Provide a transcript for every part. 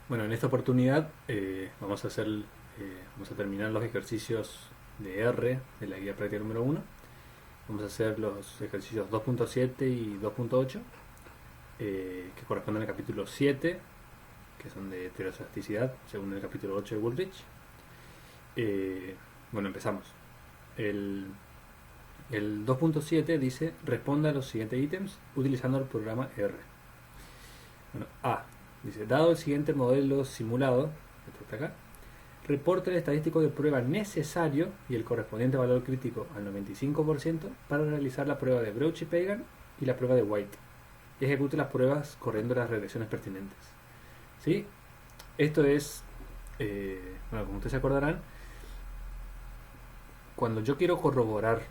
Bueno, en esta oportunidad vamos a terminar los ejercicios de R de la guía práctica número 1. Vamos a hacer los ejercicios 2.7 y 2.8 que corresponden al capítulo 7, que son de heteroelasticidad, según el capítulo 8 de Woolrich. Bueno, empezamos. El 2.7 dice: responda a los siguientes ítems utilizando el programa R. Bueno, A dice: dado el siguiente modelo simulado, esto está acá, reporte el estadístico de prueba necesario y el correspondiente valor crítico al 95% para realizar la prueba de Brauchi-Pagan y la prueba de White. Y ejecute las pruebas corriendo las regresiones pertinentes. ¿Sí? Esto es, bueno, como ustedes se acordarán, cuando yo quiero corroborar,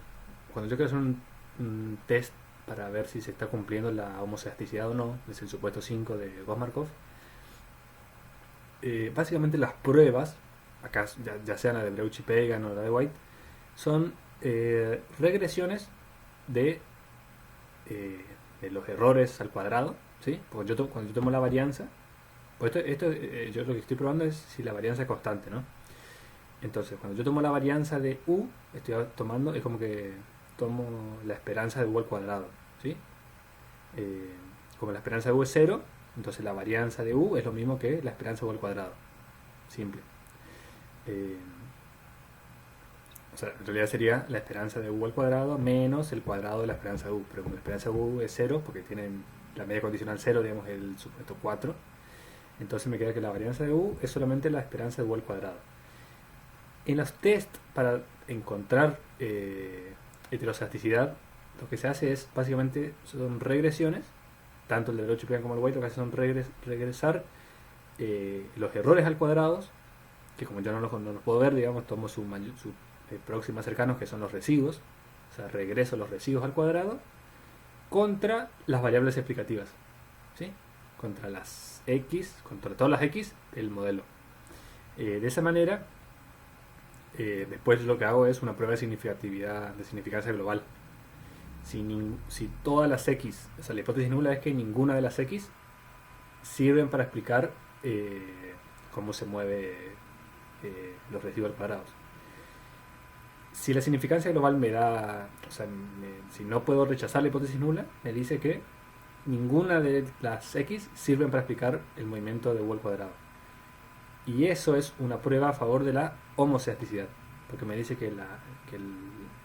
cuando yo quiero hacer un test para ver si se está cumpliendo la homoelasticidad o no, es el supuesto 5 de Gauss-Markov, básicamente las pruebas, acá ya sean la de Brauchi-Pagan o la de White, son regresiones de los errores al cuadrado, ¿sí? Porque cuando yo tomo la varianza, pues yo lo que estoy probando es si la varianza es constante, ¿no? Entonces, cuando yo tomo la varianza de U, estoy tomando, es como que tomo la esperanza de U al cuadrado, ¿sí? Como la esperanza de U es 0, entonces la varianza de U es lo mismo que la esperanza de U al cuadrado. Simple. O sea, en realidad sería la esperanza de U al cuadrado menos el cuadrado de la esperanza de U. Pero como la esperanza de U es 0, porque tienen la media condicional 0, digamos el supuesto 4, entonces me queda que la varianza de U es solamente la esperanza de U al cuadrado. En los test para encontrar heteroelasticidad, lo que se hace es, básicamente, son regresiones, tanto el de Brauchi-Pagan como el White, lo que hace son regresar los errores al cuadrado, que como yo no los puedo ver, digamos, tomo su próxima cercanos, que son los residuos, o sea, regreso los residuos al cuadrado, contra las variables explicativas, ¿sí? Contra las X, contra todas las X del modelo. De esa manera, después lo que hago es una prueba de significatividad, de significancia global. Si todas las X, o sea, la hipótesis nula es que ninguna de las X sirven para explicar cómo se mueve los residuos cuadrados. Si la significancia global me da, o sea, si no puedo rechazar la hipótesis nula, me dice que ninguna de las X sirven para explicar el movimiento de U al cuadrado. Y eso es una prueba a favor de la homoelasticidad, porque me dice que la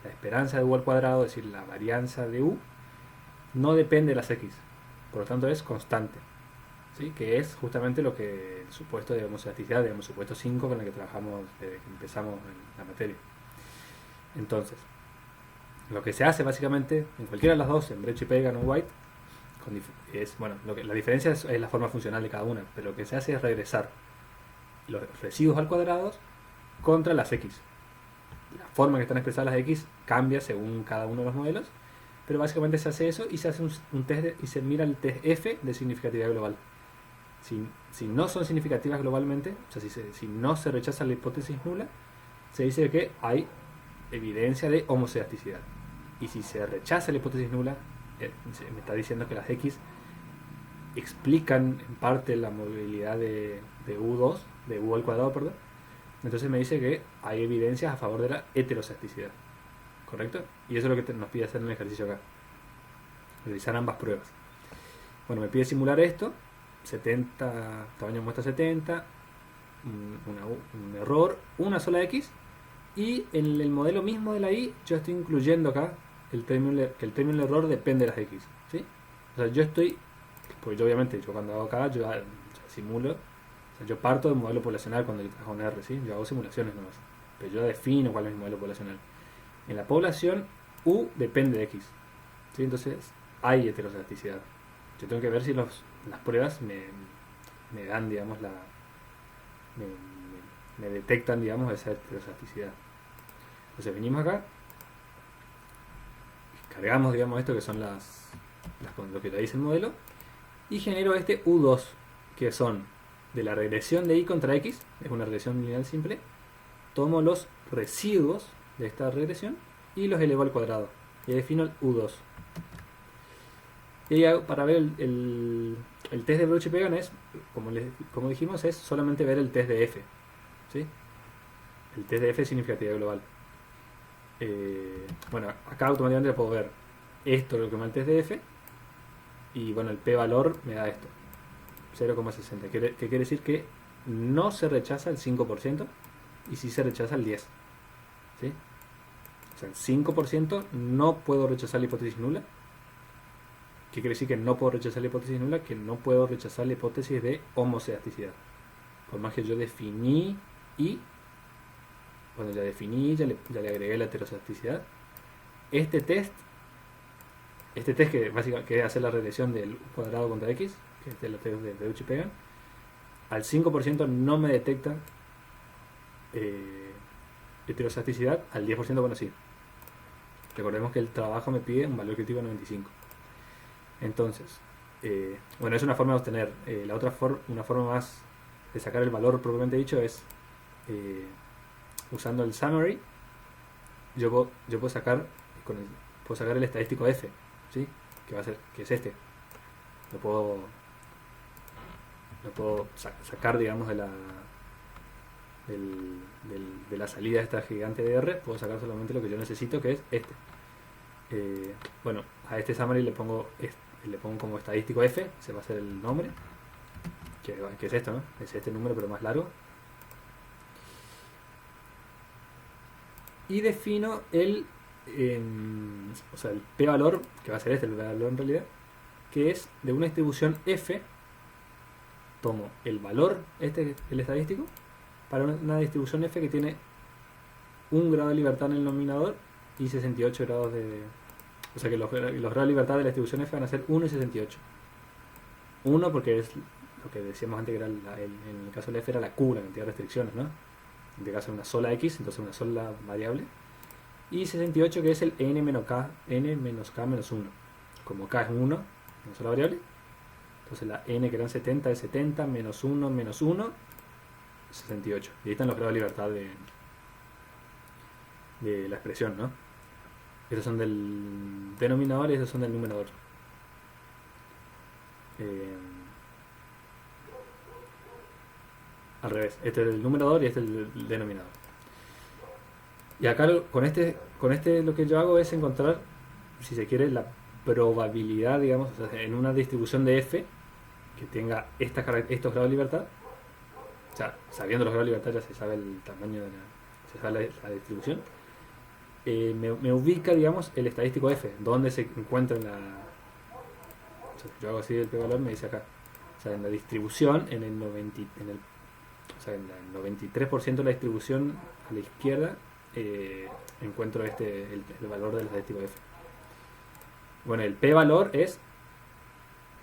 esperanza de U al cuadrado, es decir, la varianza de U, no depende de las X, por lo tanto es constante, ¿sí? Que es justamente lo que el supuesto de homoelasticidad, digamos, supuesto 5 con el que trabajamos desde que empezamos en la materia. Entonces, lo que se hace básicamente en cualquiera de las dos, en Brauchi-Pagan o White, es, bueno, la diferencia es la forma funcional de cada una, pero lo que se hace es regresar los residuos al cuadrado contra las X. La forma que están expresadas las X cambia según cada uno de los modelos, pero básicamente se hace eso y se hace un test y se mira el test F de significatividad global. Si no son significativas globalmente, o sea, si no se rechaza la hipótesis nula, se dice que hay evidencia de homoelasticidad. Y si se rechaza la hipótesis nula, me está diciendo que las X explican en parte la movilidad de U2, de U al cuadrado, perdón. Entonces me dice que hay evidencias a favor de la heteroelasticidad. ¿Correcto? Y eso es lo que nos pide hacer en el ejercicio acá. Realizar ambas pruebas. Bueno, me pide simular esto. 70, tamaño de muestra 70, un error, una sola X. Y en el modelo mismo de la Y, yo estoy incluyendo acá que el término del error depende de las X, ¿sí? O sea, yo estoy, pues yo obviamente, yo cuando hago acá, yo simulo, o sea, yo parto del modelo poblacional cuando yo trabajo en R, ¿sí? Yo hago simulaciones nomás, pero yo defino cuál es mi modelo poblacional. En la población, U depende de X, ¿sí? Entonces, hay heteroelasticidad. Yo tengo que ver si las pruebas me dan, digamos, me detectan, digamos, esa heteroelasticidad. Entonces venimos acá, cargamos, digamos, esto que son lo que te dice el modelo, y genero este U2, que son de la regresión de Y contra X, es una regresión lineal simple. Tomo los residuos de esta regresión y los elevo al cuadrado, y defino el U2. Y para ver el test de Brauchi-Pagan es como dijimos, es solamente ver el test de F, ¿sí? El test de F es significatividad global. Bueno, acá automáticamente puedo ver esto, lo que me da el test de F, y bueno, el p-valor me da esto, 0,60, que quiere decir que no se rechaza el 5% y sí se rechaza el 10%, ¿sí? O sea, el 5% no puedo rechazar la hipótesis nula. ¿Qué quiere decir que no puedo rechazar la hipótesis nula? Que no puedo rechazar la hipótesis de homoselasticidad. Por más que yo definí y... Cuando ya definí, ya le agregué la heteroslasticidad. Este test que básicamente es hacer la regresión del cuadrado contra x, que es el test de Deutsch y Pegan, al 5% no me detecta heteroslasticidad, al 10% bueno sí. Recordemos que el trabajo me pide un valor crítico de 95. Entonces, bueno, es una forma de obtener. La otra una forma más de sacar el valor propiamente dicho es usando el summary. Yo puedo sacar el estadístico F, ¿sí? Que es este. Lo puedo sacar, digamos, de la salida de esta gigante de R. Puedo sacar solamente lo que yo necesito, que es este. Bueno, a este summary le pongo como estadístico F, se va a hacer el nombre, que es esto, ¿no? Es este número pero más largo. Y defino el p-valor, que va a ser el p-valor en realidad, que es de una distribución F. Tomo el valor, el estadístico, para una distribución F que tiene 1 grado de libertad en el denominador y 68 grados de... O sea que los grados de libertad de la distribución F van a ser 1 y 68. 1 porque es lo que decíamos antes, que era en el caso de la F era la Q, la cantidad de restricciones, ¿no? En este caso una sola X, entonces una sola variable. Y 68 que es el n menos k menos 1. Como k es 1, una sola variable. Entonces la n que eran 70 es 70, menos 1, 68. Y ahí están los grados de libertad de la expresión, ¿no? Estos son del denominador y estos son del numerador. Al revés, este es el numerador y este es el denominador. Y acá con este lo que yo hago es encontrar, si se quiere, la probabilidad, digamos, o sea, en una distribución de F que tenga estos grados de libertad. O sea, sabiendo los grados de libertad ya se sabe el tamaño se sabe la distribución. Me ubica, digamos, el estadístico F, donde se encuentra en la... O sea, yo hago así el p-valor, me dice acá. O sea, en la distribución, en el 93% de la distribución a la izquierda, encuentro el valor del estadístico F. Bueno, el p-valor es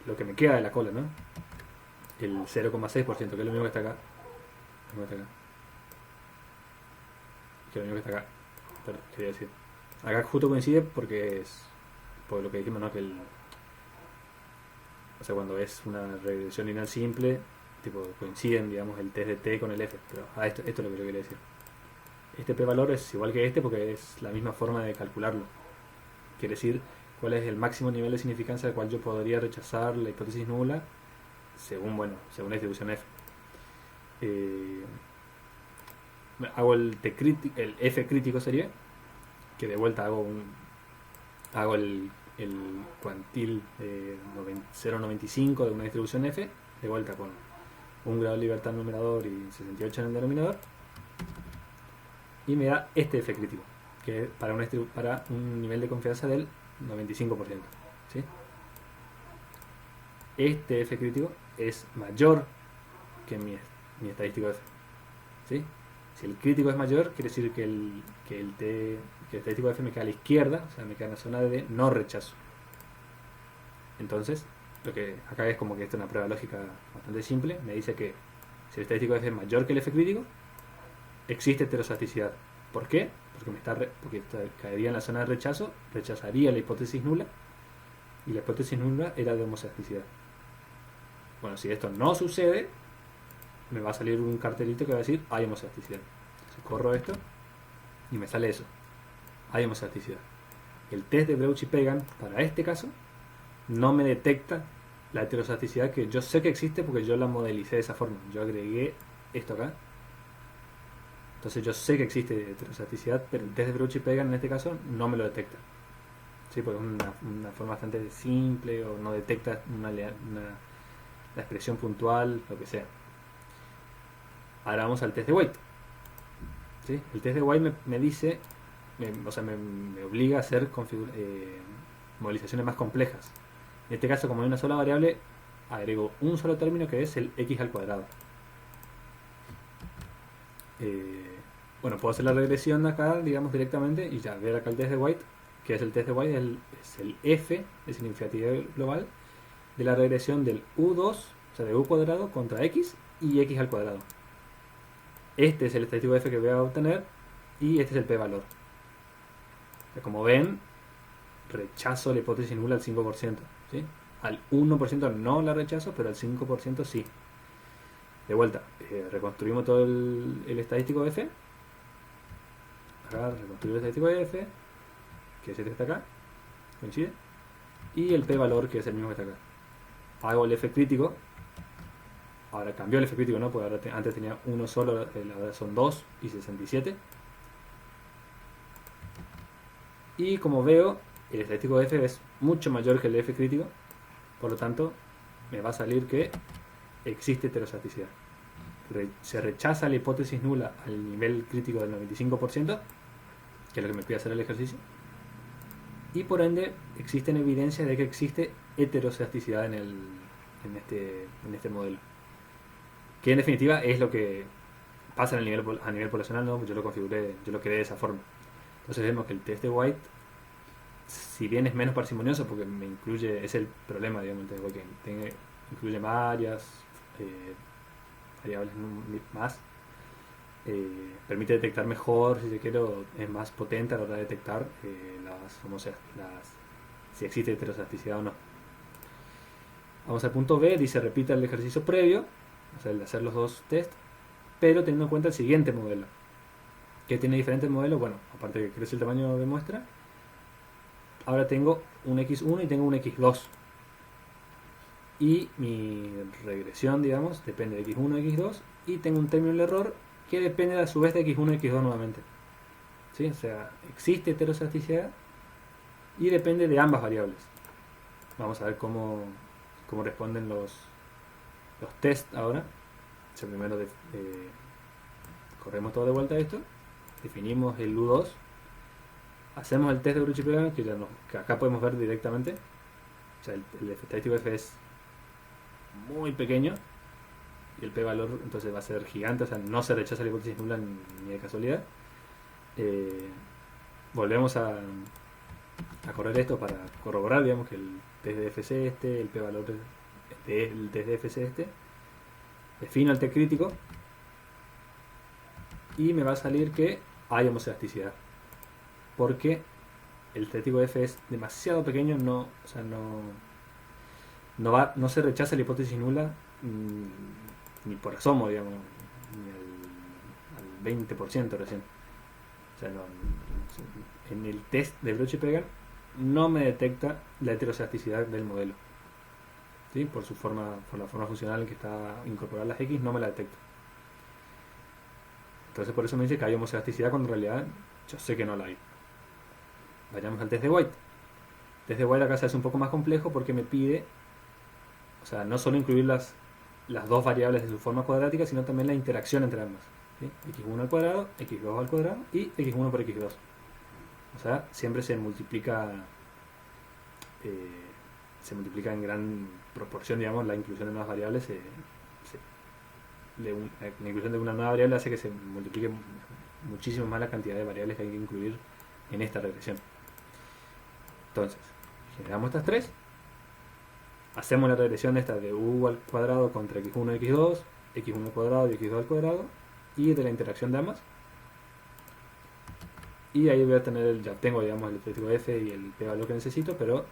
lo que me queda de la cola, ¿no? El 0,6%, que es lo mismo que está acá. Que es lo mismo que está acá. Pero, quería decir. Acá justo coincide porque es por lo que dijimos, ¿no? O sea, cuando es una regresión lineal simple, tipo, coinciden, digamos, el test de T con el F. Pero esto es lo que yo quería decir. Este p-valor es igual que este porque es la misma forma de calcularlo. Quiere decir cuál es el máximo nivel de significancia al cual yo podría rechazar la hipótesis nula según la distribución F. Hago el F crítico sería, que de vuelta hago el cuantil 0,95 de una distribución F, de vuelta con 1 grado de libertad en el numerador y 68 en el denominador, y me da este F crítico, que es para un nivel de confianza del 95%, ¿sí? Este F crítico es mayor que mi estadístico F, ¿sí? Si el crítico es mayor, quiere decir que el estadístico F me queda a la izquierda, o sea, me queda en la zona de no rechazo. Entonces, lo que acá es como que esta es una prueba lógica bastante simple. Me dice que si el estadístico F es mayor que el F crítico, existe heteroslasticidad. ¿Por qué? Porque caería en la zona de rechazo, rechazaría la hipótesis nula, y la hipótesis nula era de homoselasticidad. Bueno, si esto no sucede, me va a salir un cartelito que va a decir hay homoselasticidad. Entonces corro esto y me sale eso, hay homoselasticidad. El test de Deutsch y Pegan para este caso no me detecta la heterostasticidad que yo sé que existe porque yo la modelicé de esa forma. Yo agregué esto acá. Entonces yo sé que existe heterostasticidad, pero el test de Perucci-Pagan en este caso no me lo detecta. Sí, porque es una forma bastante simple o no detecta la expresión puntual, lo que sea. Ahora vamos al test de White. ¿Sí? El test de White me dice, me obliga a hacer modelizaciones más complejas. En este caso, como hay una sola variable, agrego un solo término que es el x al cuadrado. Bueno, puedo hacer la regresión acá, digamos, directamente y ya ver acá el test de White, que es el test de White, es el f de significatividad global de la regresión del u2, o sea, de u cuadrado contra x y x al cuadrado. Este es el estadístico f que voy a obtener y este es el p-valor. O sea, como ven, rechazo la hipótesis nula al 5%. ¿Sí? Al 1% no la rechazo, pero al 5% sí. De vuelta, reconstruimos todo el estadístico f. Acá reconstruir el estadístico f, que es este que está acá, coincide. Y el p-valor, que es el mismo que está acá. Hago el f crítico. Ahora cambió el f crítico, ¿no? Porque ahora antes tenía uno solo, ahora son 2 y 67. Y como veo, el estadístico de f es mucho mayor que el f crítico. Por lo tanto, me va a salir que existe heterostasticidad. Se rechaza la hipótesis nula al nivel crítico del 95%, que es lo que me pide hacer el ejercicio. Y por ende, existen evidencias de que existe heterostasticidad en este modelo. Que en definitiva es lo que pasa a nivel poblacional, ¿no? Yo lo configuré, yo lo creé de esa forma. Entonces vemos que el test de White, si bien es menos parsimonioso, porque me incluye, es el problema, digamos, el test de White, que incluye varias variables más, permite detectar mejor, si se quiere, es más potente a la hora de detectar si existe heterostasticidad o no. Vamos al punto B, dice repita el ejercicio previo, o sea, el de hacer los dos tests, pero teniendo en cuenta el siguiente modelo, que tiene diferentes modelos. Bueno, aparte de que crece el tamaño de muestra, ahora tengo un x1 y tengo un x2, y mi regresión, digamos, depende de x1 y x2, y tengo un término del error que depende a su vez de x1 y x2 nuevamente. ¿Sí? O sea, existe heterostasticidad y depende de ambas variables. Vamos a ver cómo responden los tests ahora. O sea, primero corremos todo de vuelta a esto, definimos el U2, hacemos el test de Perucci-Pagan, que acá podemos ver directamente. O sea, el estadístico F es muy pequeño y el p-valor entonces va a ser gigante, o sea, no se rechaza la hipótesis nula ni de casualidad. Volvemos a correr esto para corroborar, digamos, que el test de FC el p-valor del test de FC defino el test crítico y me va a salir que hay homoelasticidad, porque el estadístico F es demasiado pequeño, no se rechaza la hipótesis nula ni por asomo, digamos, ni al 20% recién. O sea, en el test de Perucci-Pagan no me detecta la heterostasticidad del modelo. ¿Sí? Por la forma funcional en que está incorporada las X, no me la detecta. Entonces por eso me dice que hay homoelasticidad cuando en realidad yo sé que no la hay. Vayamos al test de White. El test de White acá se hace un poco más complejo porque me pide, o sea, no solo incluir las dos variables de su forma cuadrática, sino también la interacción entre ambas. ¿Sí? x1 al cuadrado, x2 al cuadrado y x1 por x2. O sea, siempre se multiplica en gran proporción, digamos, la inclusión de nuevas variables. La inclusión de una nueva variable hace que se multiplique muchísimo más la cantidad de variables que hay que incluir en esta regresión. Entonces, generamos estas tres, hacemos la regresión esta de u al cuadrado contra x1 y x2, x1 al cuadrado y x2 al cuadrado, y de la interacción de ambas. Y ahí voy a tener, ya tengo, digamos, el estadístico F y el p-valor que necesito, pero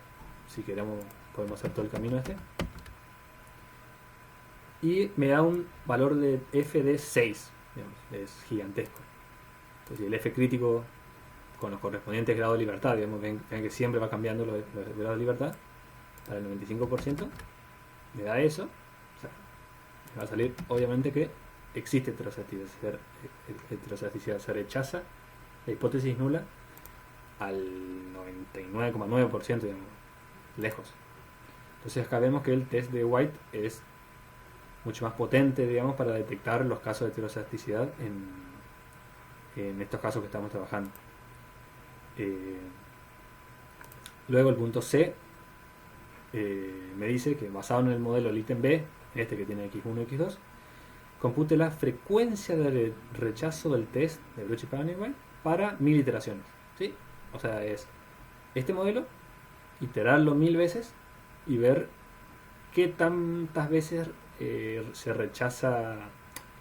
si queremos podemos hacer todo el camino este. Y me da un valor de F de 6, digamos, es gigantesco. Entonces el F crítico con los correspondientes grados de libertad, digamos, ven que siempre va cambiando los grados de libertad para el 95%. me da eso, o sea, me va a salir obviamente que existe heteroslasticidad. Se rechaza la hipótesis nula al 99,9%, digamos, lejos. Entonces acá vemos que el test de White es mucho más potente, digamos, para detectar los casos de heteroslasticidad en estos casos que estamos trabajando. Luego el punto C me dice que basado en el modelo del ítem B, este que tiene x1 y x2, compute la frecuencia de rechazo del test de Bruchie-Pagan y White para 1000 iteraciones, ¿sí? O sea, es este modelo, iterarlo 1000 veces y ver qué tantas veces se rechaza,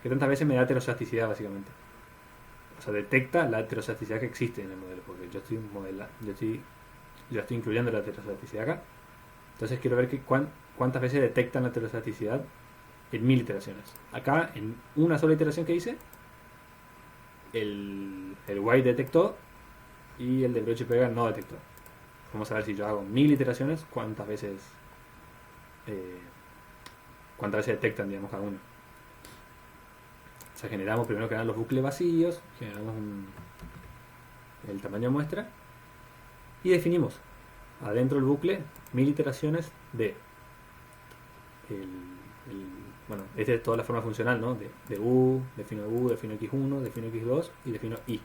qué tantas veces me da heteroslasticidad, básicamente. O sea, detecta la heteroslasticidad que existe en el modelo, porque yo estoy incluyendo la heteroslasticidad acá. Entonces quiero ver cuántas veces detectan la heteroslasticidad en 1000 iteraciones. Acá, en una sola iteración que hice, el White detectó y el de Bruchie-Pagan no detectó. Vamos a ver si yo hago 1000 iteraciones, cuántas veces detectan, digamos, cada uno. O sea, generamos primero que nada los bucles vacíos, generamos el tamaño de muestra y definimos adentro del bucle 1000 iteraciones de bueno, esta es toda la forma funcional, ¿no? De U, defino x1, defino x2 y defino y.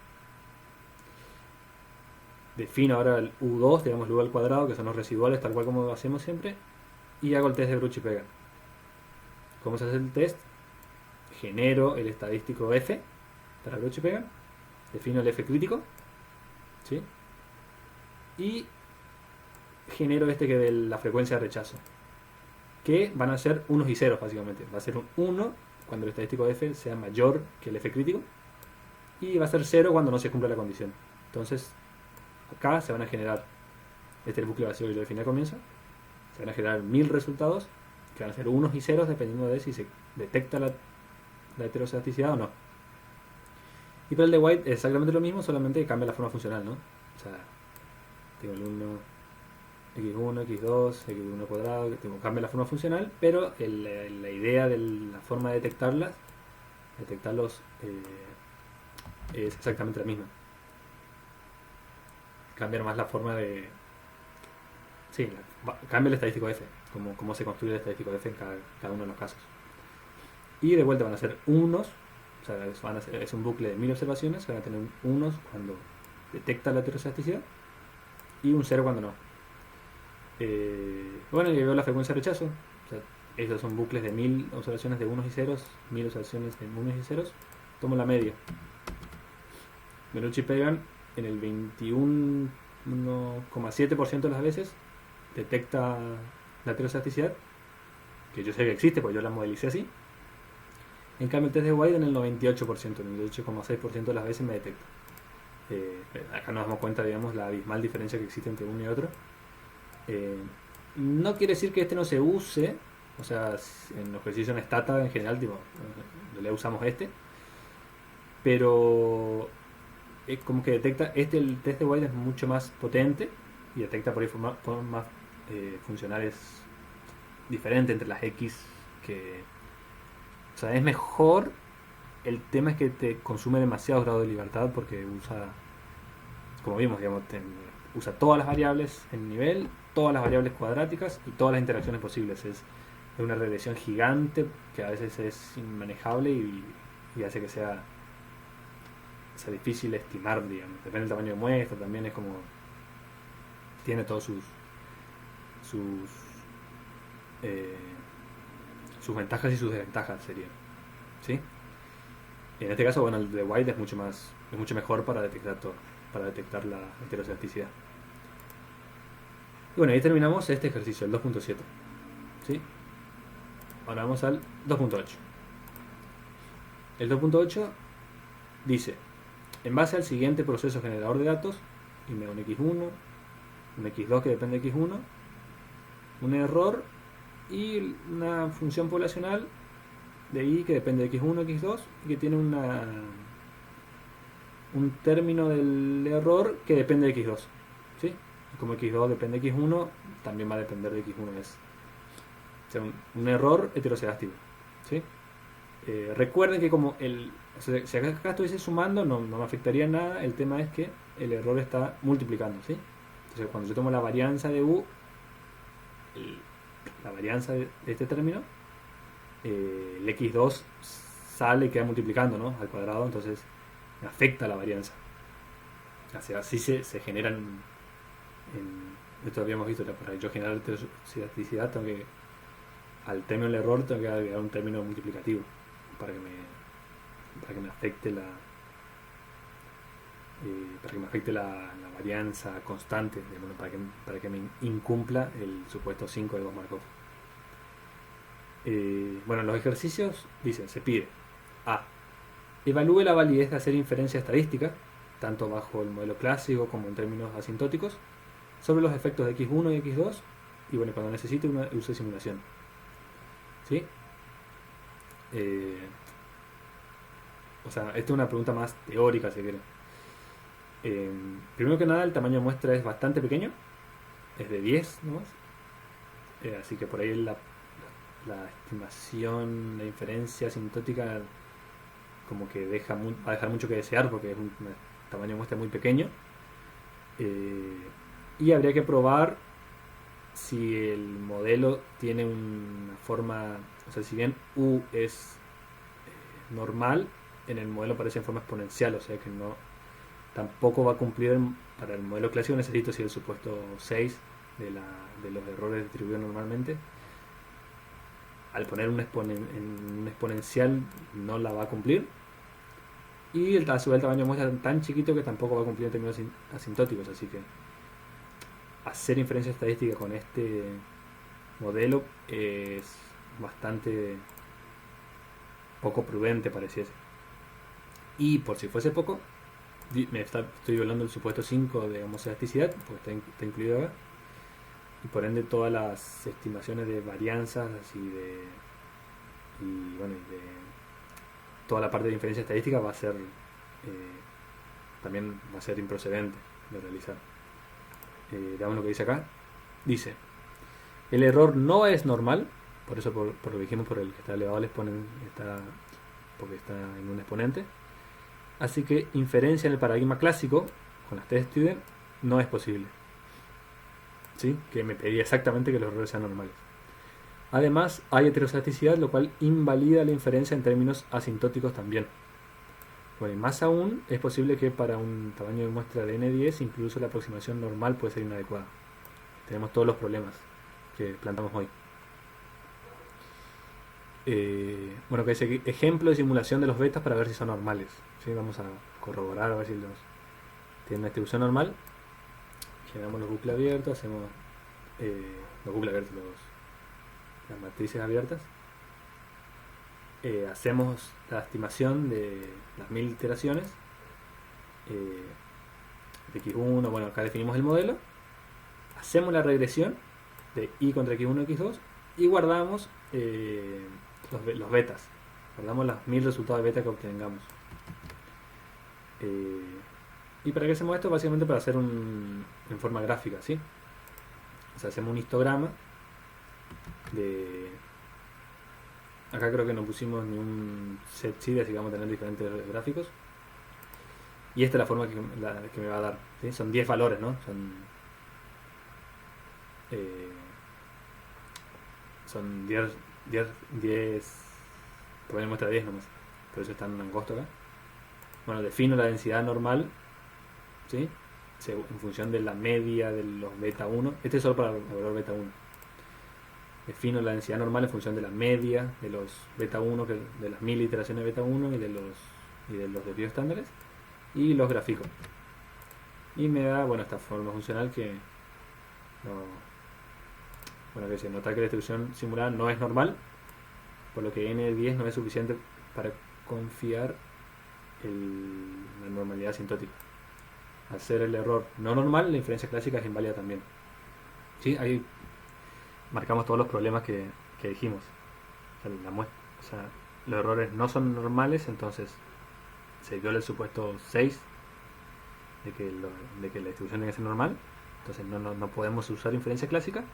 Defino ahora el U2, digamos el U al cuadrado, que son los residuales, tal cual como lo hacemos siempre, y hago el test de Bruchie-Pagan. ¿Cómo se hace el test? Genero el estadístico F para Bruchie-Pagan, defino el F crítico, ¿sí? Y genero que de la frecuencia de rechazo, que van a ser unos y ceros básicamente. Va a ser un 1 cuando el estadístico F sea mayor que el F crítico y va a ser 0 cuando no se cumpla la condición. Entonces acá se van a generar, este es el bucle vacío que yo definí al comienzo, se van a generar 1000 resultados que van a ser unos y ceros dependiendo de si se detecta la heteroslasticidad o no. Y para el de White es exactamente lo mismo, solamente que cambia la forma funcional, ¿no? O sea, tengo el 1, x1, x2, x1 cuadrado, cambia la forma funcional, pero la idea de la forma de detectarlos es exactamente la misma. Cambia más la forma de... Sí, cambia el estadístico F, cómo se construye el estadístico F en cada uno de los casos. Y de vuelta van a ser unos, o sea, es un bucle de 1000 observaciones, van a tener unos cuando detecta la heteroslasticidad y un 0 cuando no. Bueno, y veo la frecuencia de rechazo. O sea, esos son bucles de 1000 observaciones de unos y ceros, 1000 observaciones de unos y ceros. Tomo la media. Bruchie-Pagan en el 21,7% de las veces detecta la heteroslasticidad, que yo sé que existe porque yo la modelicé así. En cambio el test de White en el 98%, el 98,6% de las veces me detecta. Acá nos damos cuenta, digamos, la abismal diferencia que existe entre uno y otro. No quiere decir que este no se use, o sea, en los ejercicios en Stata en general, tipo, le usamos pero es como que detecta, el test de White es mucho más potente y detecta por ahí formas funcionales diferentes entre las X, o sea, es mejor. El tema es que te consume demasiado grado de libertad porque usa, como vimos, digamos, usa todas las variables en nivel, todas las variables cuadráticas y todas las interacciones posibles. Es una regresión gigante que a veces es inmanejable y hace que sea difícil estimar, digamos. Depende del tamaño de muestra, también es como... Tiene todos sus ventajas y sus desventajas, serían. ¿Sí? En este caso, bueno, el de White es mucho mejor para detectar todo, para detectar la heteroslasticidad. Y bueno, ahí terminamos este ejercicio, el 2.7. ¿Sí? Ahora vamos al 2.8. El 2.8 dice: en base al siguiente proceso generador de datos, y me da un x1, un x2 que depende de x1, un error y una función poblacional de i que depende de x1, x2 y que tiene un término del error que depende de x2, ¿sí? Y como x2 depende de x1, también va a depender de x1. O sea, un error heterocedástico, ¿sí? Recuerden que como o sea, si acá estuviese sumando no me afectaría nada, el tema es que el error está multiplicando, ¿sí? Entonces cuando yo tomo la varianza de u, la varianza de este término, el x2 sale y queda multiplicando, ¿no? Al cuadrado, entonces me afecta la varianza. O sea, así se generan esto habíamos visto, para yo generar heterocedasticidad tengo que, al término del error, tengo que agregar un término multiplicativo para que me afecte la varianza constante, digamos, para que me incumpla el supuesto 5 de Markov. Bueno, los ejercicios dicen, se pide a evalúe la validez de hacer inferencia estadística, tanto bajo el modelo clásico como en términos asintóticos, sobre los efectos de x1 y x2, y bueno, cuando necesite use simulación. ¿Sí? O sea, esta es una pregunta más teórica, si quieren. Primero que nada, el tamaño de muestra es bastante pequeño, es de 10 nomás, así que por ahí la estimación, la inferencia asintótica como que va a dejar mucho que desear porque es un tamaño de muestra muy pequeño, y habría que probar si el modelo tiene una forma, o sea, si bien u es normal, en el modelo aparece en forma exponencial, o sea que tampoco va a cumplir. Para el modelo clásico necesito si el supuesto 6 de los errores distribuidos normalmente. Al poner en un exponencial no la va a cumplir, y a su vez el tamaño de muestra es tan chiquito que tampoco va a cumplir en términos asintóticos, así que hacer inferencia estadística con este modelo es bastante poco prudente, pareciese. Y por si fuese poco, estoy violando el supuesto 5 de homoscedaticidad, porque está incluido acá, y por ende todas las estimaciones de varianzas y de toda la parte de inferencia estadística también va a ser improcedente de realizar. Veamos lo que dice acá. Dice, el error no es normal, por eso por lo que dijimos, por el que está elevado al exponente, porque está en un exponente. Así que inferencia en el paradigma clásico, con las test student, no es posible. ¿Sí? Que me pedía exactamente que los errores sean normales. Además, hay heterozaticidad, lo cual invalida la inferencia en términos asintóticos también. Bueno, y más aún, es posible que para un tamaño de muestra de n10 incluso la aproximación normal puede ser inadecuada. Tenemos todos los problemas que plantamos hoy. Bueno, que dice ejemplo de simulación de los betas para ver si son normales. ¿Sí? Vamos a corroborar a ver si tienen una distribución normal. Generamos los bucles abiertos, hacemos las matrices abiertas. Hacemos la estimación de las 1000 iteraciones de x1. Bueno, acá definimos el modelo, hacemos la regresión de y contra x1 y x2 y guardamos los betas, guardamos las 1000 resultados de beta que obtengamos. ¿Y para qué hacemos esto? Básicamente para hacer en forma gráfica, ¿sí? O sea, hacemos un histograma de... Acá creo que no pusimos ni un set seed, así que vamos a tener diferentes gráficos. Y esta es la forma que me va a dar, ¿sí? Son 10 valores, ¿no? Son 10. Todavía muestra 10 nomás, por eso es tan angosto acá. Bueno, defino la densidad normal, ¿sí? En función de la media de los beta 1. Este es solo para el valor beta 1. Defino la densidad normal en función de la media de los beta 1, de las 1000 iteraciones de beta 1 y de los desvíos estándares, y los gráficos. Y me da, bueno, esta forma funcional que que se nota que la distribución simulada no es normal, por lo que n10 no es suficiente para confiar la normalidad asintótica. Al ser el error no normal, la inferencia clásica es inválida también. ¿Sí? Ahí marcamos todos los problemas que dijimos. O sea, los errores no son normales, entonces se viola el supuesto 6 de que la distribución tiene que ser normal, entonces no podemos usar inferencia clásica.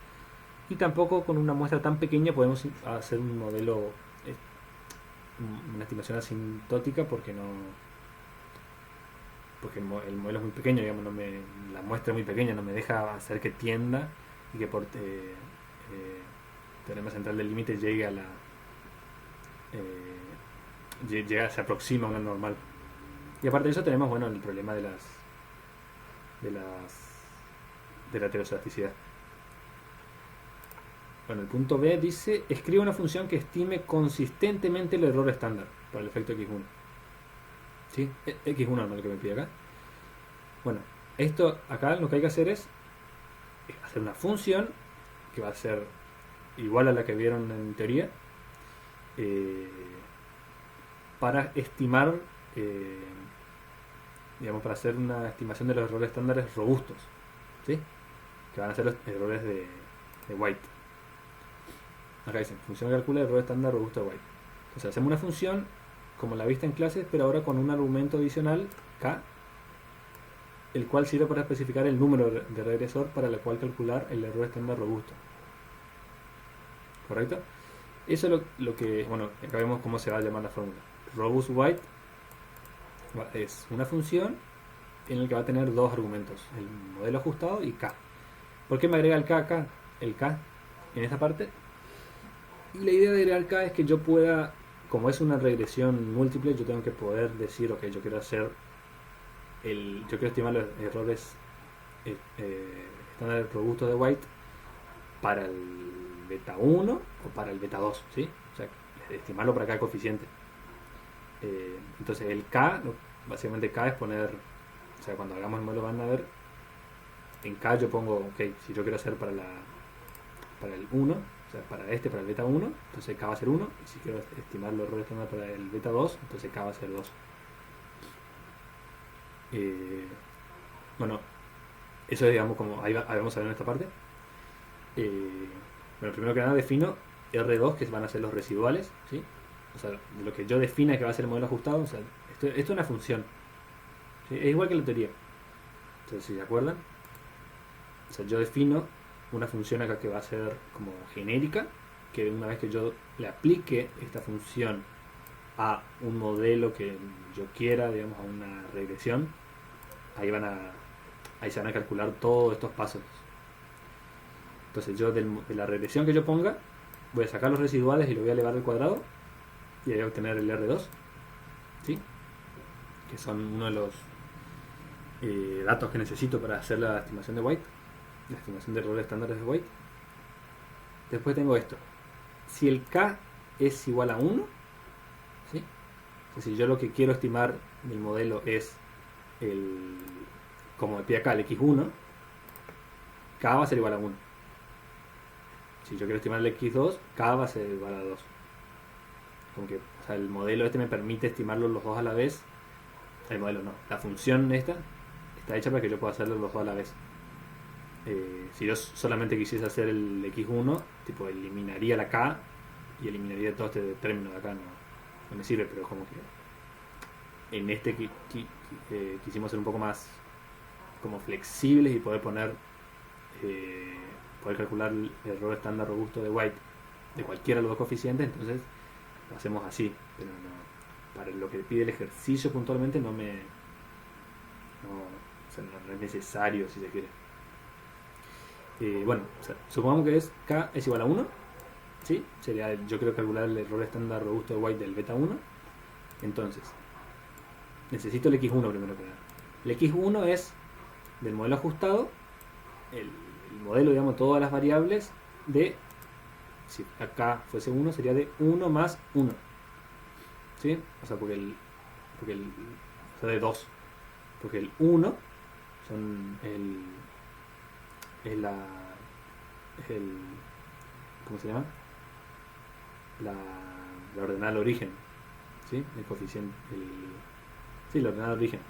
y tampoco con una muestra tan pequeña podemos hacer un modelo, una estimación asintótica, porque el modelo es muy pequeño, digamos, la muestra es muy pequeña, no me deja hacer que tienda y que por teorema central del límite llegue a se aproxima a una normal. Y aparte de eso tenemos, bueno, el problema de la heteroslasticidad. Bueno, el punto B dice: escribe una función que estime consistentemente el error estándar para el efecto x1. ¿Sí? X1 es lo que me pide acá. Bueno, esto acá lo que hay que hacer es hacer una función que va a ser igual a la que vieron en teoría, para estimar, digamos, para hacer una estimación de los errores estándares robustos, ¿sí? Que van a ser los errores de White. Acá dicen: función calcula el error estándar robusto de White. Entonces hacemos una función como la vista en clases, pero ahora con un argumento adicional, k, el cual sirve para especificar el número de regresor para el cual calcular el error estándar robusto. ¿Correcto? Eso es lo que, bueno, acá vemos cómo se va a llamar la fórmula. Robust White es una función en la que va a tener dos argumentos: el modelo ajustado y k. ¿Por qué me agrega el k acá? El k en esta parte. Y la idea de agregar k es que yo pueda, como es una regresión múltiple, yo tengo que poder decir: ok, yo quiero estimar los errores estándares robustos de White para el beta 1 o para el beta 2, ¿sí? O sea, estimarlo para cada coeficiente. Entonces el k, básicamente k es poner, o sea, cuando hagamos el modelo van a ver, en k yo pongo, ok, si yo quiero hacer para el 1, o sea, para el beta 1, entonces k va a ser 1, y si quiero estimar los errores estándar para el beta 2, entonces k va a ser 2. Bueno, eso es, digamos, como ahí vamos a ver en esta parte. Bueno, primero que nada defino R2, que van a ser los residuales, ¿sí? O sea, lo que yo defina que va a ser el modelo ajustado. O sea, esto es una función, ¿sí? Es igual que la teoría. Entonces, si se acuerdan, o sea, yo defino una función acá que va a ser como genérica, que una vez que yo le aplique esta función a un modelo que yo quiera, digamos, a una regresión, ahí se van a calcular todos estos pasos. Entonces yo de la regresión que yo ponga voy a sacar los residuales y lo voy a elevar al cuadrado, y ahí voy a obtener el R2, ¿sí? Que son uno de los datos que necesito para hacer la estimación de White, la estimación de errores estándares de White. Después tengo esto: si el k es igual a 1, ¿sí? O sea, si yo lo que quiero estimar del modelo es como me pide acá, el x1, k va a ser igual a 1. Si yo quiero estimar el x2, k va a ser igual a 2. Como que, o sea, el modelo este me permite estimarlos los dos a la vez. El modelo no, la función esta está hecha para que yo pueda hacerlos los dos a la vez. Si yo solamente quisiese hacer el x1, tipo, eliminaría la k y eliminaría todo este término de acá, no me sirve, pero como que en este quisimos ser un poco más como flexibles y poder poder calcular el error estándar robusto de White de cualquiera de los dos coeficientes. Entonces lo hacemos así, pero no, para lo que pide el ejercicio puntualmente no es necesario, si se quiere. Bueno, o sea, supongamos que k es igual a 1, ¿sí? Sería, yo quiero calcular el error estándar robusto de White del beta 1. Entonces necesito el x1 primero que nada. El x1 es del modelo ajustado, el modelo, digamos, todas las variables de, si acá fuese 1, sería de 1 más 1, ¿sí? O sea, o sea, de 2, porque el 1 son ¿cómo se llama? La ordenada al origen, ¿sí? El coeficiente, la ordenada al origen.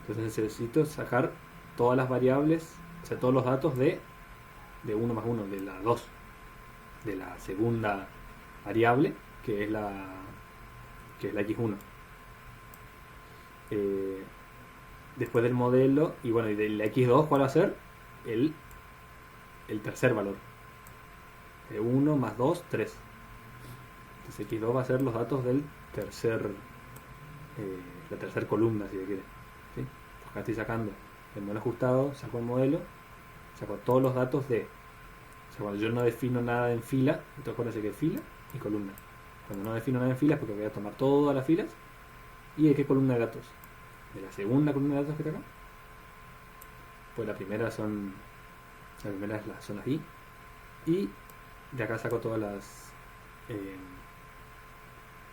Entonces necesito sacar todas las variables, o sea, todos los datos de 1 más 1, de la 2, de la segunda variable, que es la x1. Después del modelo, y bueno, y de la x2, ¿cuál va a ser? El tercer valor. 1 más 2, 3. Entonces x2 va a ser los datos del la tercera columna, si se quiere. ¿Sí? Acá estoy sacando el modelo ajustado, saco el modelo, saco todos los datos de... O sea, cuando yo no defino nada en fila, entonces acuérdense que fila y columna. Cuando no defino nada en filas, porque voy a tomar todas las filas. ¿Y de qué columna de datos? De la segunda columna de datos que está acá. Pues la primera son las i. Y de acá saco todas las...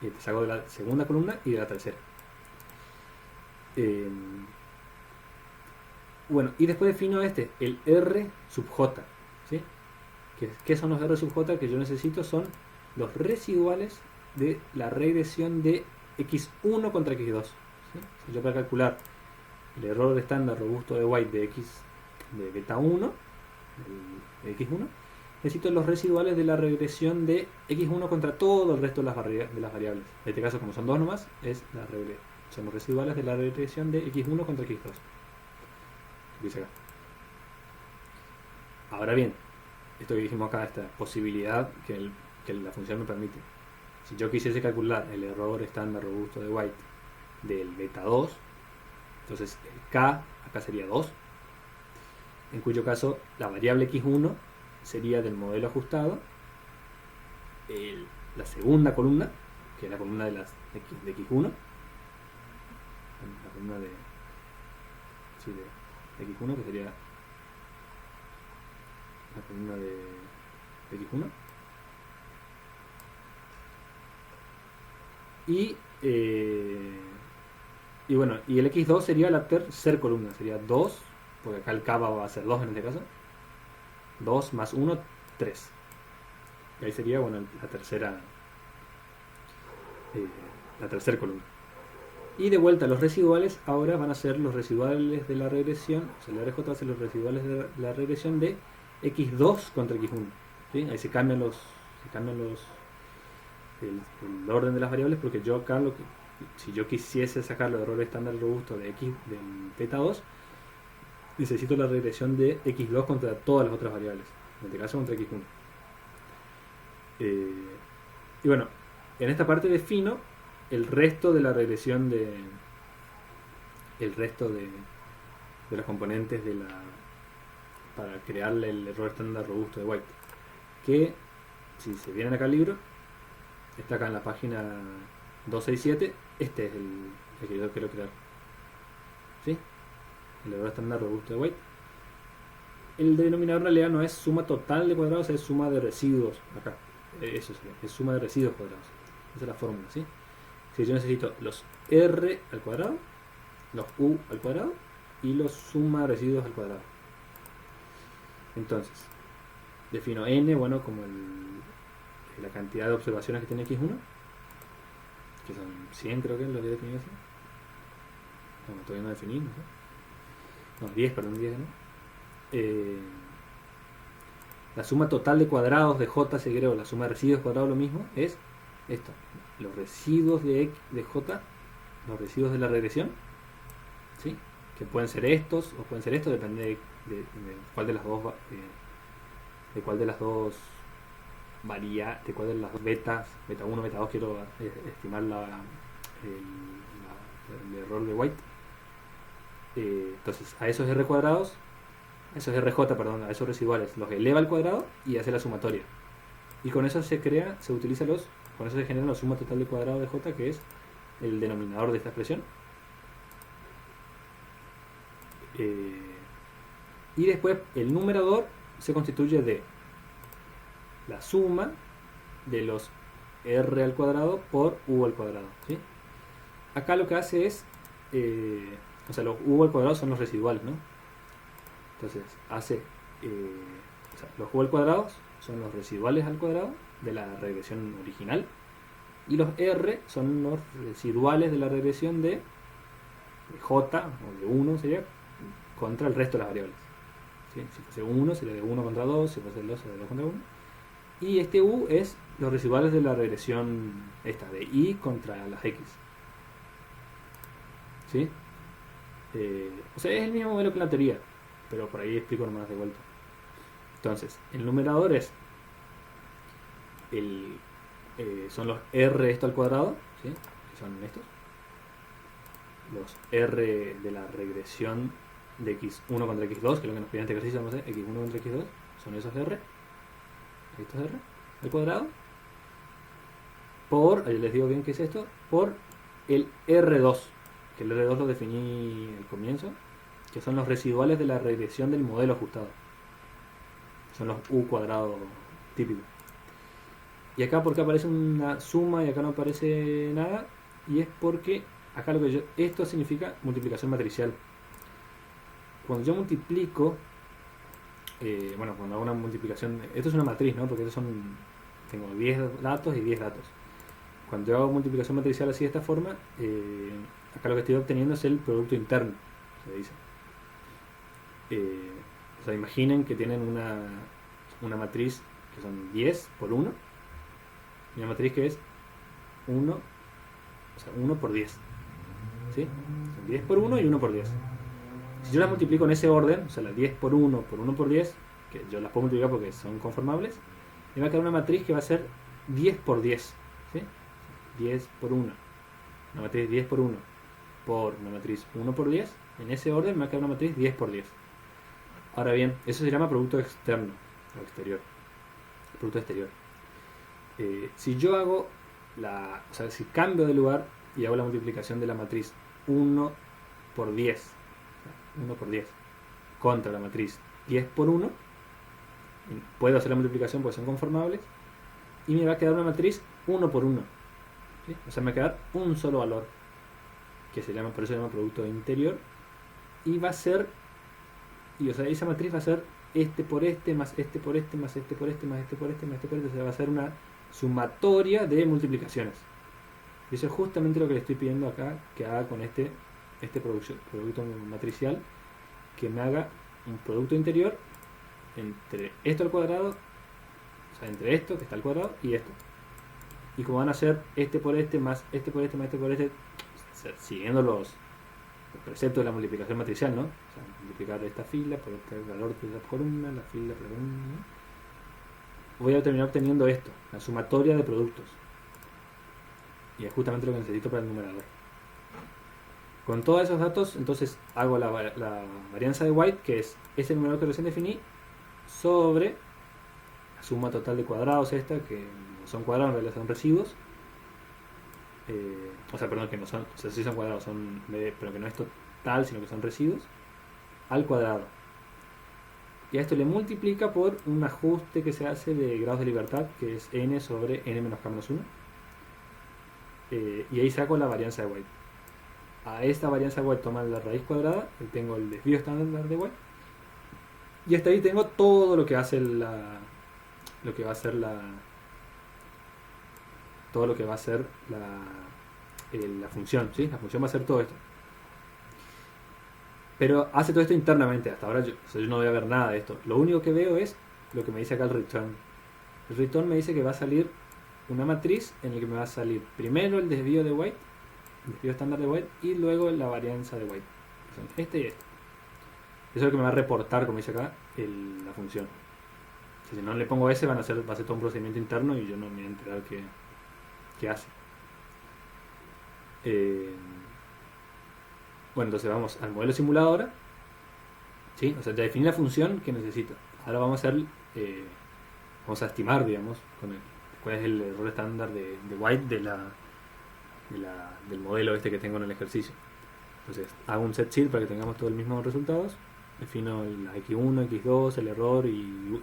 y te saco de la segunda columna y de la tercera. Bueno, y después defino el R sub j. ¿Sí? ¿Qué son los R sub j que yo necesito? Son los residuales de la regresión de x1 contra x2. ¿Sí? Si yo para calcular el error estándar robusto de White de beta 1, de x1, necesito los residuales de la regresión de x1 contra todo el resto de las variables. En este caso, como son dos nomás, son los residuales de la regresión de x1 contra x2. Dice acá. Ahora bien, esto que dijimos acá, esta posibilidad que la función me permite. Si yo quisiese calcular el error estándar robusto de White del beta 2, entonces el k acá sería 2, en cuyo caso la variable x1 sería del modelo ajustado, la segunda columna, que es la columna de x1, la columna de x1, que sería la columna de x1, y bueno, y el x2 sería la tercera columna, sería 2, porque acá el k va a ser 2 en este caso, 2 más 1, 3. Y ahí sería, bueno, la tercera columna. Y de vuelta, los residuales ahora van a ser los residuales de la regresión, o sea, el RJ va a ser los residuales de la regresión de x2 contra x1. ¿Sí? Ahí se cambian el orden de las variables, porque yo acá si yo quisiese sacar los errores estándar robusto del beta 2, necesito la regresión de x2 contra todas las otras variables, en este caso contra x1. Y bueno, en esta parte defino el resto de la regresión de los componentes para crearle el error estándar robusto de White, que si se vienen acá al libro, está acá en la página 267. Este es el que yo quiero crear, ¿sí? El error estándar robusto de White. El denominador en realidad no es suma total de cuadrados, es suma de residuos. Acá, eso sería, es suma de residuos cuadrados. Esa es la fórmula, ¿sí? Si yo necesito los r al cuadrado, los u al cuadrado y los suma de residuos al cuadrado. Entonces, defino n, bueno, como la cantidad de observaciones que tiene x1, que son 100, creo que es lo que he definido así. No, todavía no definí, no sé. No, 10, perdón, 10, ¿no? La suma total de cuadrados de j, si quiero, la suma de residuos cuadrados, lo mismo, es esto. Los residuos de j, los residuos de la regresión, ¿sí? Que pueden ser estos o pueden ser estos, depende de cuál de las dos de cuál de las dos varía, de cuál de las dos beta 1, beta 2 quiero estimar el error de White. Entonces a esos r cuadrados, a esos rj, perdón, a esos residuales los eleva al cuadrado y hace la sumatoria, y con eso se genera la suma total de cuadrado de j, que es el denominador de esta expresión. Y después el numerador se constituye de la suma de los r al cuadrado por u al cuadrado, ¿sí? Acá lo que hace es, o sea, los u al cuadrado son los residuales, ¿no? Entonces hace, o sea, los u al cuadrado son los residuales al cuadrado de la regresión original, y los r son los residuales de la regresión de j, o de 1 sería, contra el resto de las variables, ¿sí? Si fuese 1 sería de 1 contra 2, si fuese 2 sería de 2 contra 1, y este u es los residuales de la regresión esta de y contra las x, ¿sí? O sea, es el mismo modelo que la teoría, pero por ahí explico nomás de vuelta. Entonces, el numerador es son los R esto al cuadrado, ¿sí? Que son estos. Los R de la regresión de x1 contra x2, que es lo que nos pide en este ejercicio, vamos a hacer x1 contra x2, son esos R, estos R al cuadrado, por, ahí les digo bien qué es esto, por el R2, que el R2 lo definí al comienzo, que son los residuales de la regresión del modelo ajustado. Son los U cuadrado típicos. Y acá porque aparece una suma y acá no aparece nada, y es porque acá esto significa multiplicación matricial. Cuando yo multiplico, cuando hago una multiplicación, esto es una matriz, ¿no? Porque tengo 10 datos y 10 datos. Cuando yo hago multiplicación matricial así de esta forma, acá lo que estoy obteniendo es el producto interno, se dice. O sea, imaginen que tienen una matriz que son 10 por 1 y una matriz que es 1, o sea, 1 por 10. ¿Sí? Son 10 por 1 y 1 por 10. Si yo las multiplico en ese orden, o sea, las 10 por 1 por 1 por 10, que yo las puedo multiplicar porque son conformables, me va a quedar una matriz que va a ser 10 por 10. ¿Sí? 10 por 1. Una matriz 10 por 1 por una matriz 1 por 10. En ese orden me va a quedar una matriz 10 por 10. Ahora bien, eso se llama producto externo o exterior. Producto exterior. Si yo hago o sea, si cambio de lugar y hago la multiplicación de la matriz 1 por 10, 1 por 10, contra la matriz 10 por 1, puedo hacer la multiplicación porque son conformables, y me va a quedar una matriz 1 por 1. ¿Sí? O sea, me va a quedar un solo valor, que por eso se llama producto interior, y va a ser, o sea, esa matriz va a ser este por este, más este por este, más este por este, más este por este, más este por este, o sea, va a ser una sumatoria de multiplicaciones. Y eso es justamente lo que le estoy pidiendo acá que haga con este producto matricial, que me haga un producto interior entre esto al cuadrado, o sea, entre esto que está al cuadrado y esto. Y como van a ser este por este, más este por este, más este por este, o sea, siguiendo los preceptos de la multiplicación matricial, ¿no? O sea, multiplicar esta fila por este valor de esta columna, la fila por la columna, ¿no? Voy a terminar obteniendo esto, la sumatoria de productos. Y es justamente lo que necesito para el numerador. Con todos esos datos, entonces hago la varianza de White, que es ese numerador que recién definí, sobre la suma total de cuadrados esta, que no son cuadrados, en realidad son residuos. O sea, perdón, que no son, o sea, sí son cuadrados, pero que no es total, sino que son residuos, al cuadrado. Y a esto le multiplica por un ajuste que se hace de grados de libertad, que es n sobre n menos k menos 1. Y ahí saco la varianza de White. A esta varianza de White toma la raíz cuadrada, y tengo el desvío estándar de White. Y hasta ahí tengo todo lo que hace todo lo que va a ser la función, ¿sí? La función va a hacer todo esto. Pero hace todo esto internamente. Hasta ahora yo no voy a ver nada de esto. Lo único que veo es lo que me dice acá el return. El return me dice que va a salir una matriz en la que me va a salir primero el desvío de White, el desvío estándar de White, y luego la varianza de White. Son este y este. Eso es lo que me va a reportar, como dice acá, la función. Si no le pongo ese, va a ser todo un procedimiento interno y yo no me voy a enterar qué hace. Bueno, entonces vamos al modelo simulado ahora. ¿Sí? O sea, ya definí la función que necesito. Ahora vamos a estimar, digamos, cuál es el error estándar de White del modelo este que tengo en el ejercicio. Entonces hago un set sheet para que tengamos todos los mismos resultados. Defino la x1, x2, el error y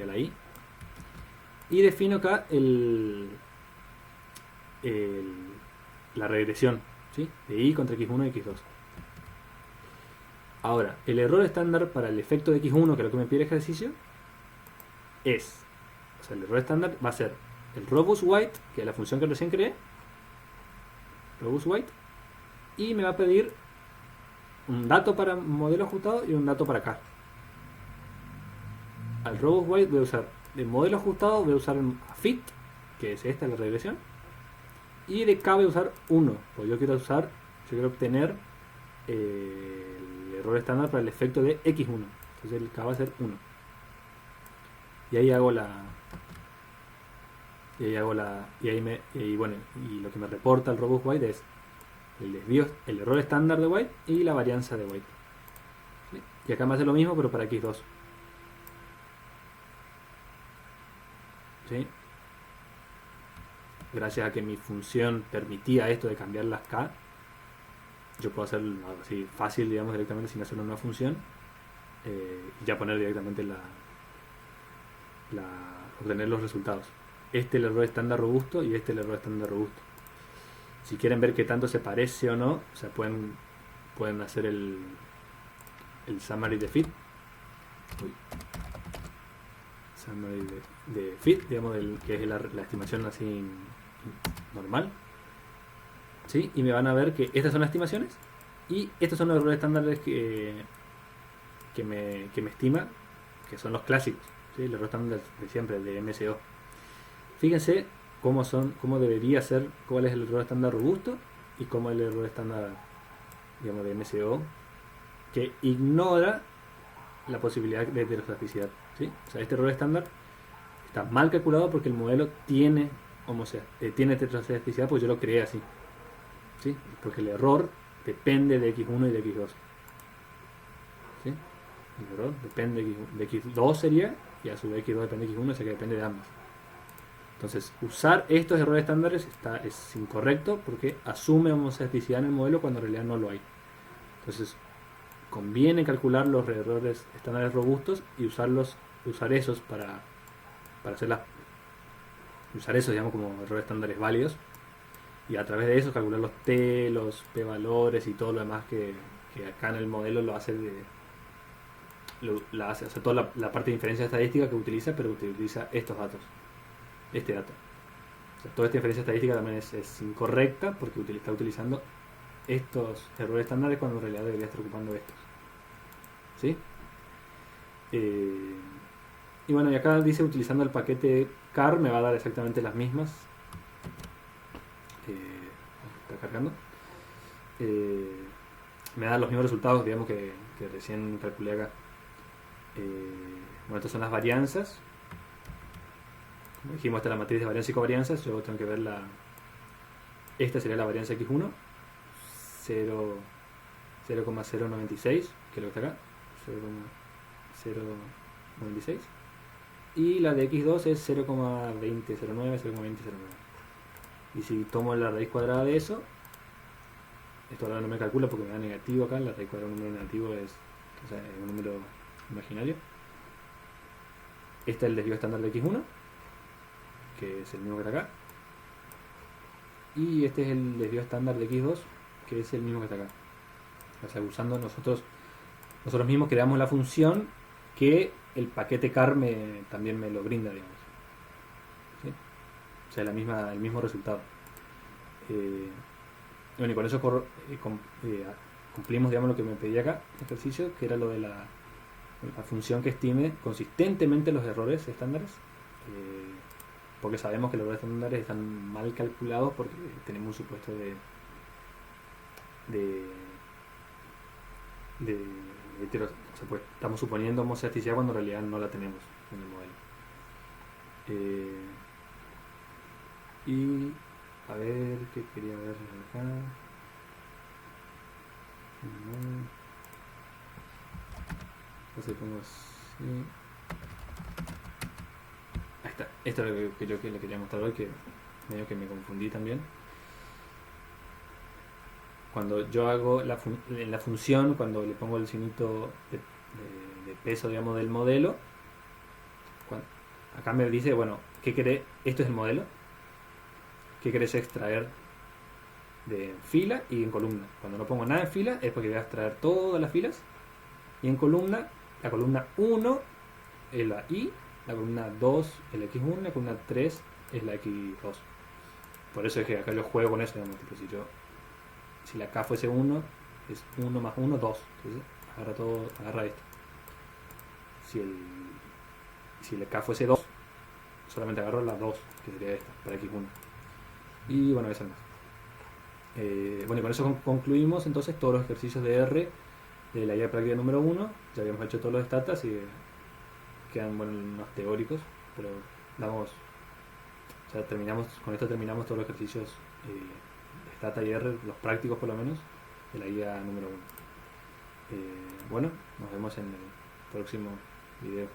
a la i. Y defino acá la regresión, ¿sí? De i contra x1 y x2. Ahora, el error estándar para el efecto de x1, que es lo que me pide el ejercicio, el error estándar va a ser el robust white, que es la función que recién creé, robust white, y me va a pedir un dato para modelo ajustado y un dato para K. Al robust white voy a usar de modelo ajustado, voy a usar a fit, que es esta la regresión, y de K voy a usar 1, porque yo quiero obtener el error estándar para el efecto de x1. Entonces el K va a ser 1. Y ahí hago y ahí hago bueno, y lo que me reporta el robust white es el desvío, el error estándar de white y la varianza de white. ¿Sí? Y acá me hace lo mismo pero para x2. ¿Sí? Gracias a que mi función permitía esto de cambiar las k, yo puedo hacerlo así fácil, digamos, directamente sin hacer una nueva función, y ya poner directamente obtener los resultados. Este es el error estándar robusto y este es el error estándar robusto. Si quieren ver qué tanto se parece o no, o sea, pueden hacer el summary de fit. Summary de fit, digamos, que es la estimación así normal. ¿Sí? Y me van a ver que estas son las estimaciones y estos son los errores estándares que me estima, que son los clásicos, ¿sí? El error estándar de siempre, el de MSO. Fíjense cómo debería ser, cuál es el error estándar robusto y cómo es el error estándar, digamos, de MSO, que ignora la posibilidad de heteroplasticidad, ¿sí? O sea, este error estándar está mal calculado porque el modelo tiene tiene heteroplasticidad porque yo lo creé así, ¿sí? Porque el error depende de x1 y de x2, ¿sí? El error depende de x2 sería, y a su vez x2 depende de x1, o sea que depende de ambas. Entonces, usar estos errores estándares es incorrecto porque asume homocesticidad en el modelo cuando en realidad no lo hay. Entonces, conviene calcular los errores estándares robustos y usar esos para usar esos, digamos, como errores estándares válidos, y a través de eso calcular los t, los p valores y todo lo demás que acá en el modelo lo hace o sea, toda la parte de inferencia estadística que utiliza, pero utiliza estos datos, este dato. O sea, toda esta inferencia estadística también es incorrecta porque está utilizando estos errores estándares cuando en realidad debería estar ocupando estos. ¿Sí? Y bueno, y acá dice utilizando el paquete car me va a dar exactamente las mismas. Está cargando. Me da los mismos resultados, digamos, que recién calculé acá. Bueno, estas son las varianzas. Como dijimos, esta es la matriz de varianza y covarianzas. Yo tengo que ver esta sería la varianza x1, 0,096, que es lo que está acá, 0,096. Y la de x2 es 0,2009, 0,2009. Y si tomo la raíz cuadrada de eso, esto ahora no me calcula porque me da negativo acá, la raíz cuadrada de un número negativo es un número imaginario. Este es el desvío estándar de x1, que es el mismo que está acá. Y este es el desvío estándar de x2, que es el mismo que está acá. O sea, usando nosotros mismos creamos la función que el paquete car también me lo brinda, digamos. ¿Sí? O sea, el mismo resultado. Bueno, y con eso cumplimos, digamos, lo que me pedía acá, el ejercicio, que era lo de la función que estime consistentemente los errores estándares, porque sabemos que los errores estándares están mal calculados porque tenemos un supuesto o sea, pues estamos suponiendo homocesticidad cuando en realidad no la tenemos en el modelo. Y a ver qué quería ver acá. Entonces pongo así. Ahí está. Esto es lo que yo le quería mostrar hoy, que medio que me confundí también. Cuando yo hago en la función, cuando le pongo el signito de peso, digamos, del modelo, acá me dice, bueno, ¿qué querés? Esto es el modelo. ¿Qué querés extraer de fila y en columna? Cuando no pongo nada en fila es porque voy a extraer todas las filas. Y en columna, la columna 1 es la I, la columna 2 es la X1, la columna 3 es la X2. Por eso es que acá yo juego con eso, digamos, tipo, si la K fuese 1, es 1 más 1, 2. Entonces agarra esto. Si la K fuese 2, solamente agarro la 2, que sería esta, para X1. Y bueno, eso más. Bueno, y con eso concluimos entonces todos los ejercicios de R de la guía práctica número 1. Ya habíamos hecho todos los statas y quedan, bueno, unos teóricos, pero sea, con esto terminamos todos los ejercicios Stata y R, los prácticos por lo menos, de la guía número 1. Bueno, nos vemos en el próximo video.